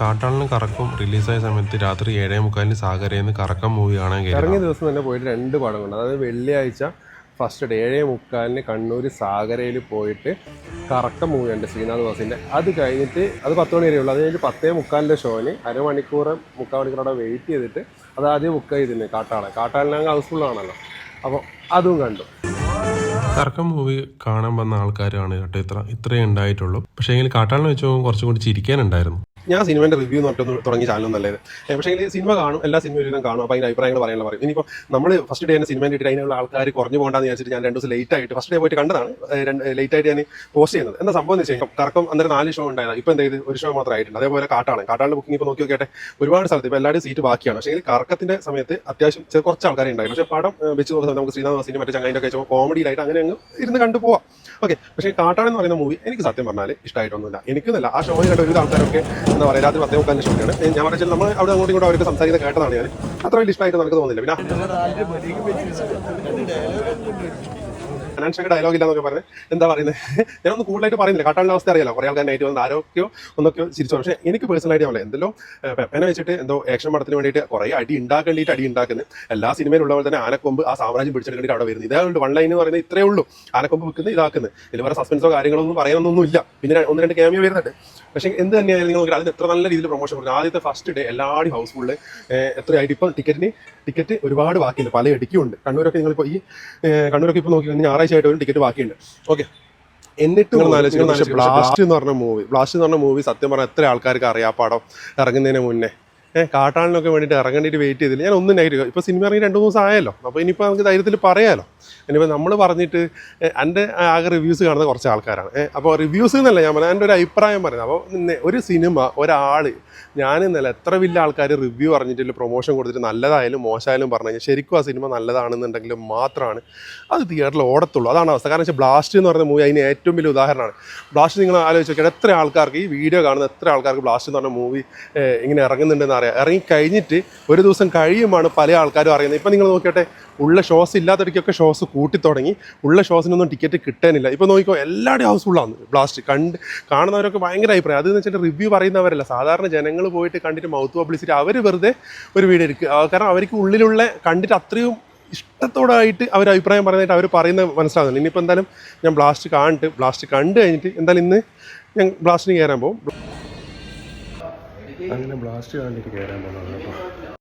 കാട്ടാളനും കറക്കും റിലീസായ സമയത്ത് രാത്രി 7:45 സാഗരയിൽ കറക്കം മൂവി കാണാൻ കയറി. ഇറങ്ങിയ ദിവസം തന്നെ പോയിട്ട് 2 പടം കണ്ടു. അതായത് വെള്ളിയാഴ്ച ഫസ്റ്റ് ഡേ 7:45 കണ്ണൂർ സാഗരയിൽ പോയിട്ട് കറക്കം മൂവി ഉണ്ട് ശ്രീനാഥ് വാസിൻ്റെ. അത് കഴിഞ്ഞിട്ട് അത് 10 മണി വരെയുള്ളൂ. അത് കഴിഞ്ഞിട്ട് 10:45 ഷോന് മുക്കാൽ മണിക്കൂറോടെ വെയിറ്റ് ചെയ്തിട്ട് അത് ആദ്യം ബുക്ക് ചെയ്തിരുന്നു കാട്ടാളൻ ഹൗസ്ഫുള്ളാണല്ലോ. അപ്പോൾ അതും കണ്ടു. കറക്കം മൂവി കാണാൻ വന്ന ആൾക്കാരാണ് കേട്ടോ ഇത്രയേ ഉണ്ടായിട്ടുള്ളൂ. പക്ഷേ എങ്കിൽ കാട്ടാളിനെ വെച്ച് കുറച്ചും കൂടി ചിരിക്കാനുണ്ടായിരുന്നു. ഞാൻ സിനിമേൻ്റെ റിവ്യൂ എന്ന് പറഞ്ഞിട്ട് തുടങ്ങിയ ചാനലൊന്നും നല്ലത്. പക്ഷേ സിനിമ കാണും, എല്ലാ സിനിമയിലും കാണും. അപ്പോൾ അതിൻ്റെ അഭിപ്രായങ്ങൾ പറയാനുള്ള പറയും. ഇനിയിപ്പോൾ നമ്മൾ ഫസ്റ്റ് ഡേ തന്നെ സിനിമേൻ്റെ ഇട്ടിട്ട് അതിനുള്ള ആൾക്കാർ കുറഞ്ഞു പോകണ്ടെന്ന് വിചാരിച്ചിട്ട് ഞാൻ 2 ദിവസം ലേറ്റ് ആയിട്ട് ഫസ്റ്റ് ഡേ പോയിട്ട് കണ്ടതാണ്. ലേറ്റായിട്ട് ഞാൻ പോസ്റ്റ് ചെയ്യുന്നത്. എന്താ സംഭവം എന്ന് വെച്ച് കഴിഞ്ഞാൽ കറക്കം അന്നേരം 4 ഷോ ഉണ്ടായത്. ഇപ്പോൾ എന്ത് ചെയ്ത് 1 ഷോ മാത്രം ആയിട്ടുണ്ട്. അതേപോലെ കാട്ടാളിൻ്റെ ബുക്കിംഗ് ഇപ്പോൾ നോക്കി നോക്കിയാട്ടെ ഒരുപാട് സ്ഥലത്ത് ഇപ്പോൾ എല്ലാവരും സീറ്റ് ബാക്കിയാണ്. പക്ഷേ കറക്കത്തിൻ്റെ സമയത്ത് അത്യാവശ്യം കുറച്ച് ആൾക്കാരെ ഉണ്ടായിരുന്നു. പക്ഷേ പടം വെച്ച് നോക്കുന്ന നമുക്ക് ശ്രീനാഥ് വാസിൻ്റെ മറ്റേ ചങ്ങായിൻ്റെ ഒക്കെ വെച്ചപ്പോൾ കോമഡിയിലായിട്ട് അങ്ങനെ അങ്ങ് ഇരുന്ന് കണ്ടു പോവാം. ഓക്കെ. പക്ഷേ കാട്ടാളെന്ന് പറയുന്ന മൂവി എനിക്ക് സത്യം പറഞ്ഞാൽ ഇഷ്ടമായിട്ടൊന്നുമില്ല. എനിക്കെന്നല്ല ആ ഷോയിലായിട്ട് ഒരു ആൾക്കാരൊക്കെ എന്താ പറയുക രാത്രി 10:45 ഷോക്കാണ് ഞാൻ പറഞ്ഞാൽ നമ്മൾ അവിടെ അങ്ങോട്ടും ഇങ്ങോട്ടും അവർക്ക് സംസാരിക്കുന്നത് കേട്ടതാണ്. ഞാൻ അത്ര വലിയ ഇഷ്ടമായിട്ട് നമുക്ക് തോന്നുന്നില്ല. ഫിനാൻഷ്യൽ ഡയലോഗ് ഇല്ലാന്നൊക്കെ പറഞ്ഞ് എന്താ പറയുന്നത് ഞാനൊന്നും കൂടുതലായിട്ട് പറയുന്നില്ല. കാട്ടാളിൻ്റെ അവസ്ഥ അറിയാലോ. കുറേ ആൾക്കാർ നൈറ്റ് വന്ന് ആരോഗ്യമോ ഒന്നൊക്കെയോ ചിരിച്ചു. പക്ഷേ എനിക്ക് പേഴ്സണലായിട്ട് ആവില്ല എന്തല്ലോ പെപ്പനെ വെച്ചിട്ട് എന്തോ ആക്ഷൻ പടത്തിന് വേണ്ടിയിട്ട് കുറേ അടി ഉണ്ടാക്കുന്നത് എല്ലാ സിനിമയിലുള്ള പോലെ തന്നെ ആനക്കൊമ്പ് ആ സാമ്രാജ്യം പിടിച്ചെടുക്കേണ്ടിട്ട് അവിടെ വരുന്നത്. ഇതേ 1 ലൈൻ എന്ന് പറയുന്നത് ഇത്രയേ ഉള്ളൂ. ആനക്കൊമ്പ് വെക്കുന്നത് ഇതാക്കുന്നത്. ഇതിൽ വേറെ സസ്പെൻസോ കാര്യങ്ങളൊന്നും പറയാനൊന്നും ഇല്ല. പിന്നെ 1-2 ക്യാമിയോ വരുന്നുണ്ട്. പക്ഷേ എന്ത് തന്നെയായാലും നിങ്ങൾ നോക്കി അതിന് എത്ര നല്ല രീതിയിൽ പ്രൊമോഷൻ കൊടുക്കും. ആദ്യത്തെ ഫസ്റ്റ് ഡേ എല്ലാവരും ഹൗസ്ഫുള്ള് എത്രയായിട്ട് ഇപ്പം ടിക്കറ്റ് ഒരുപാട് ബാക്കിയുണ്ട്. പല ഇടുക്കിയുണ്ട്. കണ്ണൂരൊക്കെ നിങ്ങളിപ്പോൾ കണ്ണൂരൊക്കെ ഇപ്പോൾ നോക്കി ഞായറാഴ്ച ആയിട്ട് ഒരു ടിക്കറ്റ് ബാക്കിയുണ്ട്. ഓക്കെ. എന്നിട്ട് ബ്ലാസ്റ്റ് എന്ന് പറഞ്ഞ മൂവി സത്യം പറഞ്ഞാൽ എത്ര ആൾക്കാർക്ക് അറിയാം. പടം ഇറങ്ങുന്നതിന് മുന്നേ കാട്ടാളിനൊക്കെ വേണ്ടിയിട്ട് ഇറങ്ങേണ്ടിയിട്ട് വെയിറ്റ് ചെയ്തില്ല. ഞാൻ ഒന്നും നെഗറ്റീവ്. ഇപ്പോൾ സിനിമ ഇറങ്ങി 2 ദിവസം ആയല്ലോ. അപ്പോൾ ഇനിയിപ്പോൾ നമുക്ക് ധൈര്യത്തിൽ പറയാമല്ലോ. ഇനിയിപ്പോൾ നമ്മൾ പറഞ്ഞിട്ട് എൻ്റെ ആകെ റിവ്യൂസ് കാണുന്ന കുറച്ച് ആൾക്കാരാണ്. അപ്പോൾ റിവ്യൂസ് എന്നല്ല ഞാൻ പറഞ്ഞത്, എൻ്റെ ഒരു അഭിപ്രായം പറയുന്നത്. അപ്പോൾ ഒരു സിനിമ ഒരാൾ ഞാനെന്നല്ല എത്ര വലിയ ആൾക്കാർ റിവ്യൂ പറഞ്ഞിട്ട് പ്രൊമോഷൻ കൊടുത്തിട്ട് നല്ലതായാലും മോശമായാലും പറഞ്ഞു കഴിഞ്ഞാൽ ശരിക്കും ആ സിനിമ നല്ലതാണെന്നുണ്ടെങ്കിൽ മാത്രമാണ് അത് തിയേറ്ററിൽ ഓടത്തുള്ളൂ. അതാണ് അവസ്ഥ. കാരണം വെച്ചാൽ ബ്ലാസ്റ്റ് എന്ന് പറയുന്ന മൂവി അതിന് ഏറ്റവും വലിയ ഉദാഹരണമാണ്. ബ്ലാസ്റ്റ് നിങ്ങൾ ആലോചിച്ച് നോക്കിയാൽ എത്ര ആൾക്കാർക്ക് ഈ വീഡിയോ കാണുന്ന എത്ര ആൾക്കാർക്ക് ബ്ലാസ്റ്റ് എന്ന് പറഞ്ഞ മൂവി ഇങ്ങനെ ഇറങ്ങുന്നുണ്ടെന്ന് അറിയാം. ഇറങ്ങിക്കഴിഞ്ഞിട്ട് ഒരു ദിവസം കഴിയുമാണ് പല ആൾക്കാരും അറിയുന്നത്. ഇപ്പം നിങ്ങൾ നോക്കിയാട്ടെ ഉള്ള ഷോസ് ഇല്ലാത്തവർക്കൊക്കെ ഷോസ് കൂട്ടിത്തുടങ്ങി. ഉള്ള ഷോസിനൊന്നും ടിക്കറ്റ് കിട്ടാനില്ല. ഇപ്പോൾ നോക്കിക്കോ എല്ലാവരുടെയും ഹൗസ്ഫുള്ളാണ് ബ്ലാസ്റ്റ്. കാണുന്നവരൊക്കെ ഭയങ്കര അഭിപ്രായം. അതെന്ന് വെച്ചിട്ട് റിവ്യൂ പറയുന്നവരല്ല, സാധാരണ ജനങ്ങൾ പോയിട്ട് കണ്ടിട്ട് മൗത്ത് പബ്ലിസിറ്റി അവർ വെറുതെ ഒരു വീഡിയോ എടുക്കുക. കാരണം അവർക്ക് ഉള്ളിലുള്ള കണ്ടിട്ട് അത്രയും ഇഷ്ടത്തോടായിട്ട് അവർ അഭിപ്രായം പറയുന്നതായിട്ട് അവർ പറയുന്നത് മനസ്സിലാകുന്നുണ്ട്. ഇനിയിപ്പോൾ എന്തായാലും ഞാൻ ബ്ലാസ്റ്റ് കണ്ടു കഴിഞ്ഞിട്ട് എന്തായാലും ഇന്ന് ഞാൻ ബ്ലാസ്റ്റിന് കയറാൻ പോകും. അങ്ങനെ ബ്ലാസ്റ്റ് കണ്ടിട്ട് കയറാൻ പോകുന്നത്.